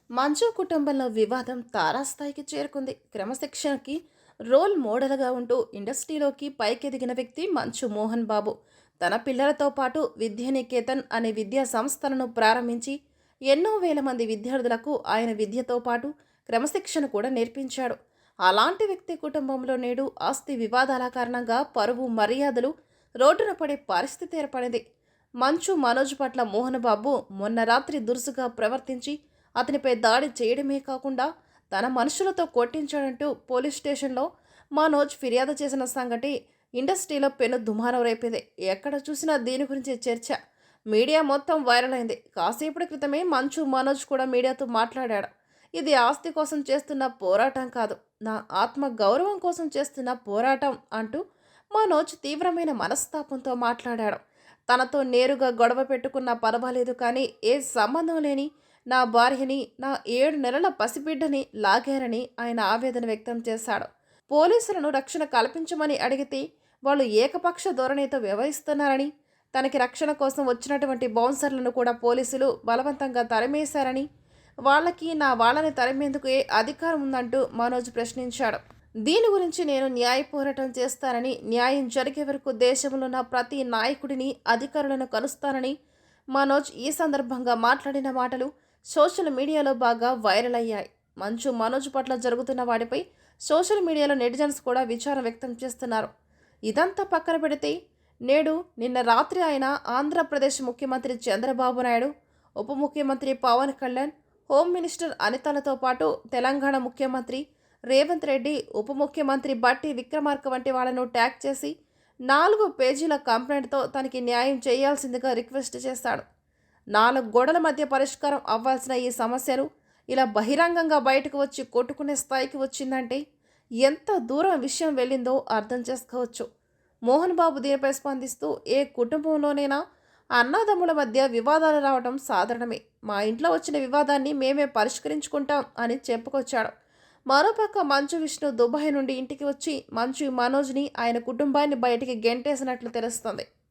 మంచు కుటుంబంలో వివాదం తారాస్థాయికి చేరుకుంది. క్రమశిక్షణకి రోల్ మోడల్గా ఉంటూ ఇండస్ట్రీలోకి పైకెదిగిన వ్యక్తి మంచు మోహన్ బాబు. తన పిల్లలతో పాటు విద్యానికేతన్ అనే విద్యా సంస్థలను ప్రారంభించి ఎన్నో వేల మంది విద్యార్థులకు ఆయన విద్యతో పాటు క్రమశిక్షణ కూడా నేర్పించాడు. అలాంటి వ్యక్తి కుటుంబంలో నేడు ఆస్తి వివాదాల కారణంగా పరువు మర్యాదలు రోడ్డున పడే పరిస్థితి ఏర్పడింది. మంచు మనోజ్ పట్ల మోహన్ బాబు మొన్న రాత్రి దురుసుగా ప్రవర్తించి అతనిపై దాడి చేయడమే కాకుండా తన మనుషులతో కొట్టించాడంటూ పోలీస్ స్టేషన్లో మనోజ్ ఫిర్యాదు చేసిన సంగతి ఇండస్ట్రీలో పెను దుమారం రేపింది. ఎక్కడ చూసినా దీని గురించి చర్చ. మీడియా మొత్తం వైరల్ అయింది. కాసేపటి క్రితమే మంచు మనోజ్ కూడా మీడియాతో మాట్లాడాడు. ఇది ఆస్తి కోసం చేస్తున్న పోరాటం కాదు, నా ఆత్మ గౌరవం కోసం చేస్తున్న పోరాటం అంటూ మనోజ్ తీవ్రమైన మనస్తాపంతో మాట్లాడాడు. తనతో నేరుగా గొడవ పెట్టుకున్నా పర్వాలేదు, కానీ ఏ సంబంధం లేని నా భార్యని, నా 7 నెలల పసిబిడ్డని లాగారని ఆయన ఆవేదన వ్యక్తం చేశాడు. పోలీసులను రక్షణ కల్పించమని అడిగితే వాళ్ళు ఏకపక్ష ధోరణితో వ్యవహరిస్తున్నారని, తనకి రక్షణ కోసం వచ్చినటువంటి బౌన్సర్లను కూడా పోలీసులు బలవంతంగా తరిమేశారని, వాళ్ళని తరిమేందుకు ఏ అధికారం ఉందంటూ మనోజ్ ప్రశ్నించాడు. దీని గురించి నేను న్యాయ పోరాటం చేస్తానని, న్యాయం జరిగే వరకు దేశంలో ఉన్న ప్రతి నాయకుడిని, అధికారులను కలుస్తానని మనోజ్ ఈ సందర్భంగా మాట్లాడిన మాటలు సోషల్ మీడియాలో బాగా వైరల్ అయ్యాయి. మంచు మనోజ్ పట్ల జరుగుతున్న వాటిపై సోషల్ మీడియాలో నెటిజన్స్ కూడా విచారం వ్యక్తం చేస్తున్నారు. ఇదంతా పక్కన పెడితే నిన్న రాత్రి ఆయన ఆంధ్రప్రదేశ్ ముఖ్యమంత్రి చంద్రబాబు నాయుడు, ఉప ముఖ్యమంత్రి పవన్ కళ్యాణ్, హోమ్ మినిస్టర్ అనితలతో పాటు తెలంగాణ ముఖ్యమంత్రి రేవంత్ రెడ్డి, ఉప ముఖ్యమంత్రి బట్టి విక్రమార్క వంటి వాళ్ళను ట్యాగ్ చేసి 4 పేజీల కంప్లైంట్తో తనకి న్యాయం చేయాల్సిందిగా రిక్వెస్ట్ చేశాడు. 4 గోడల మధ్య పరిష్కారం అవ్వాల్సిన ఈ సమస్యను ఇలా బహిరంగంగా బయటకు వచ్చి కొట్టుకునే స్థాయికి వచ్చిందంటే ఎంత దూరం విషయం వెళ్ళిందో అర్థం చేసుకోవచ్చు. మోహన్ బాబు దీనిపై స్పందిస్తూ, ఏ కుటుంబంలోనైనా అన్నదమ్ముల మధ్య వివాదాలు రావడం సాధారణమే. మా ఇంట్లో వచ్చిన వివాదాన్ని మేమే పరిష్కరించుకుంటాం అని చెప్పుకొచ్చాడు. మరోపక్క మంచు విష్ణు దుబాయ్ నుండి ఇంటికి వచ్చి మంచు మనోజ్ని, ఆయన కుటుంబాన్ని బయటికి గెంటేసినట్లు తెలుస్తోంది.